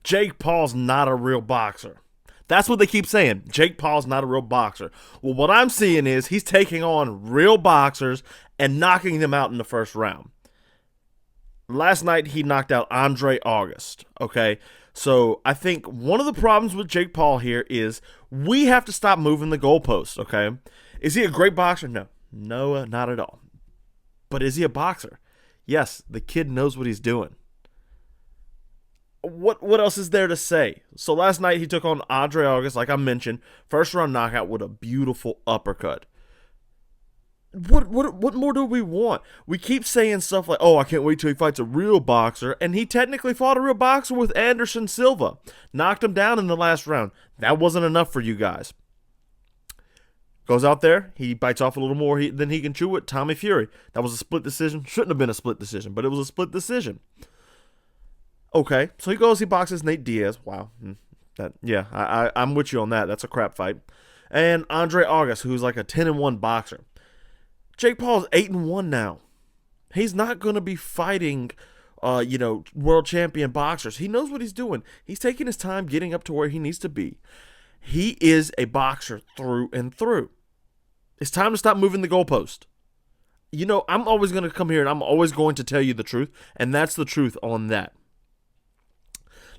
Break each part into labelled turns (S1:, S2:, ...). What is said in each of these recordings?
S1: Jake Paul's not a real boxer. That's what they keep saying. Jake Paul's not a real boxer. Well, what I'm seeing is he's taking on real boxers and knocking them out in the first round. Last night, he knocked out Andre August, okay? So I think one of the problems with Jake Paul here is we have to stop moving the goalposts, okay? Is he a great boxer? No. No, not at all. But is he a boxer? Yes, the kid knows what he's doing. What else is there to say? So last night he took on Andre August, like I mentioned, first round knockout with a beautiful uppercut. What more do we want? We keep saying stuff like, oh, I can't wait till he fights a real boxer, and he technically fought a real boxer with Anderson Silva. Knocked him down in the last round. That wasn't enough for you guys. Goes out there, he bites off a little more than he can chew with Tommy Fury. That was a split decision. Shouldn't have been a split decision, but it was a split decision. Okay, so he goes, he boxes Nate Diaz. Wow. I'm with you on that. That's a crap fight. And Andre August, who's like a 10-1 boxer. Jake Paul's 8-1 now. He's not going to be fighting, world champion boxers. He knows what he's doing. He's taking his time getting up to where he needs to be. He is a boxer through and through. It's time to stop moving the goalpost. I'm always going to come here and I'm always going to tell you the truth, and that's the truth on that.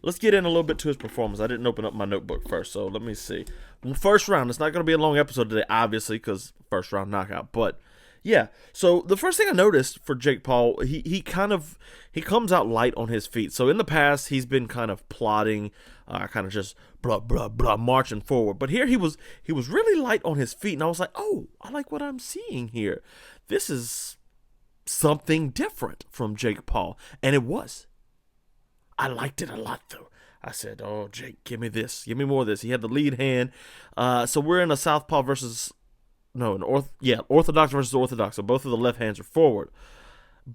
S1: Let's get in a little bit to his performance. I didn't open up my notebook first, so let me see. Well, first round. It's not going to be a long episode today, obviously, because first round knockout. But yeah, so the first thing I noticed for Jake Paul, he comes out light on his feet. So in the past, he's been kind of plodding, kind of just marching forward. But here he was really light on his feet, and I was like, oh, I like what I'm seeing here. This is something different from Jake Paul, and it was. I liked it a lot, though. I said, oh, Jake, give me this. Give me more of this. He had the lead hand. So we're in a southpaw orthodox versus orthodox. So both of the left hands are forward.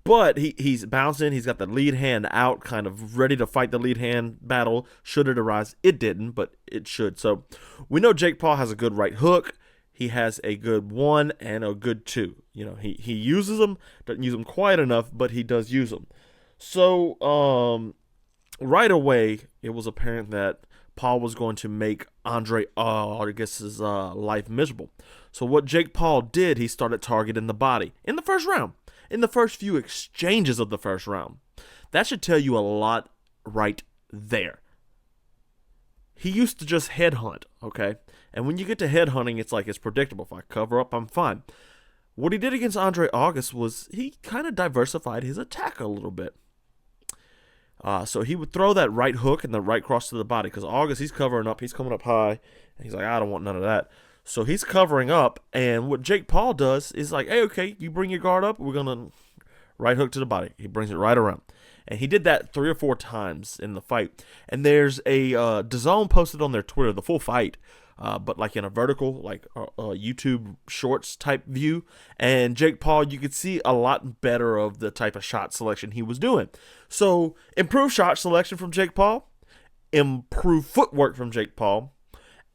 S1: But he's bouncing. He's got the lead hand out, kind of ready to fight the lead hand battle should it arise. It didn't, but it should. So we know Jake Paul has a good right hook. He has a good 1 and a good 2. He uses them. Doesn't use them quite enough, but he does use them. So, right away, it was apparent that Paul was going to make Andre August's life miserable. So what Jake Paul did, he started targeting the body in the first round, in the first few exchanges of the first round. That should tell you a lot right there. He used to just headhunt, okay? And when you get to headhunting, it's predictable. If I cover up, I'm fine. What he did against Andre August was he kind of diversified his attack a little bit. So he would throw that right hook and the right cross to the body because August, he's covering up. He's coming up high. And he's like, I don't want none of that. So he's covering up. And what Jake Paul does is like, hey, okay, you bring your guard up. We're going to right hook to the body. He brings it right around. And he did that 3 or 4 times in the fight. And there's a DAZN posted on their Twitter, the full fight, but like in a vertical, like YouTube shorts type view. And Jake Paul, you could see a lot better of the type of shot selection he was doing. So improved shot selection from Jake Paul, improved footwork from Jake Paul,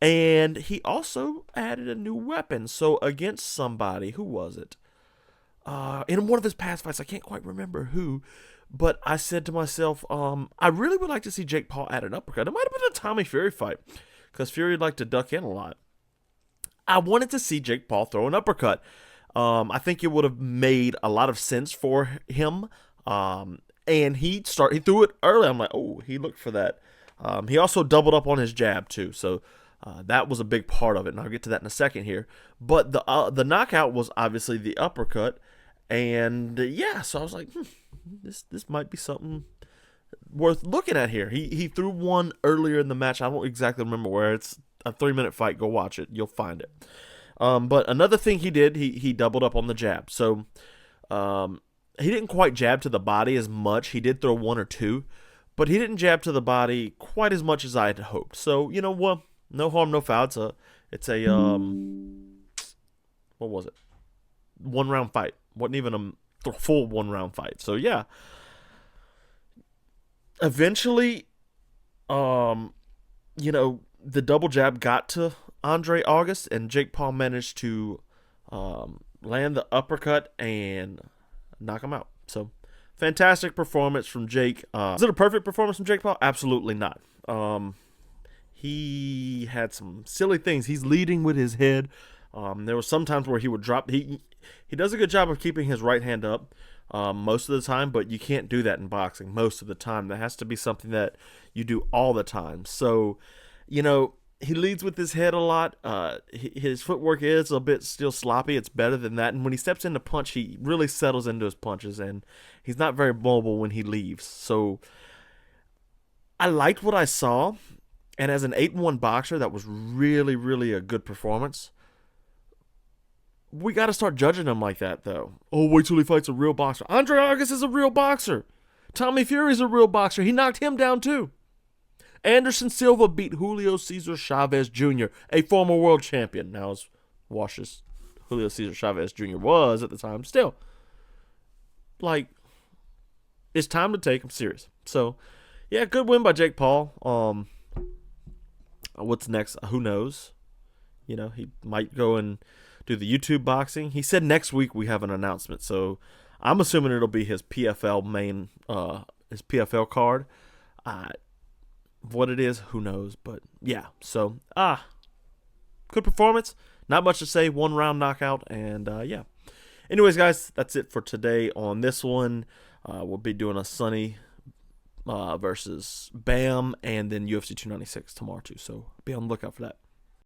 S1: and he also added a new weapon. So against somebody, who was it? In one of his past fights, I can't quite remember who, but I said to myself, I really would like to see Jake Paul add an uppercut. It might have been a Tommy Fury fight, because Fury liked to duck in a lot. I wanted to see Jake Paul throw an uppercut. I think it would have made a lot of sense for him. And he threw it early. I'm like, oh, he looked for that. He also doubled up on his jab too. So that was a big part of it. And I'll get to that in a second here. But the knockout was obviously the uppercut. And so I was like, this might be something worth looking at here. He threw one earlier in the match. I don't exactly remember where. It's a 3-minute fight. Go watch it. You'll find it. But another thing he did, he doubled up on the jab. So he didn't quite jab to the body as much. He did throw 1 or 2, but he didn't jab to the body quite as much as I had hoped. So, no harm, no foul. It's a what was it? 1-round fight. Wasn't even a full 1-round fight. So, yeah. Eventually, the double jab got to Andre August, and Jake Paul managed to land the uppercut and knock him out. So, fantastic performance from Jake. Is it a perfect performance from Jake Paul? Absolutely not. He had some silly things. He's leading with his head. There was some times where he would drop. He does a good job of keeping his right hand up most of the time, but you can't do that in boxing most of the time. That has to be something that you do all the time. So, he leads with his head a lot. His footwork is a bit still sloppy. It's better than that. And when he steps into punch, he really settles into his punches, and he's not very mobile when he leaves. So I liked what I saw. And as an 8-1 boxer, that was really, really a good performance. We got to start judging him like that, though. Oh, wait till he fights a real boxer. Andre August is a real boxer. Tommy Fury's a real boxer. He knocked him down, too. Anderson Silva beat Julio Cesar Chavez Jr., a former world champion. Now, as washed as Julio Cesar Chavez Jr. was at the time, still. It's time to take him serious. So, yeah, good win by Jake Paul. What's next? Who knows? He might go and do the YouTube boxing. He said next week we have an announcement, so I'm assuming it'll be his PFL his PFL card. What it is, who knows? But yeah, so good performance. Not much to say. 1-round knockout, and yeah. Anyways, guys, that's it for today on this one. We'll be doing a Sonny versus Bam, and then UFC 296 tomorrow too. So be on the lookout for that.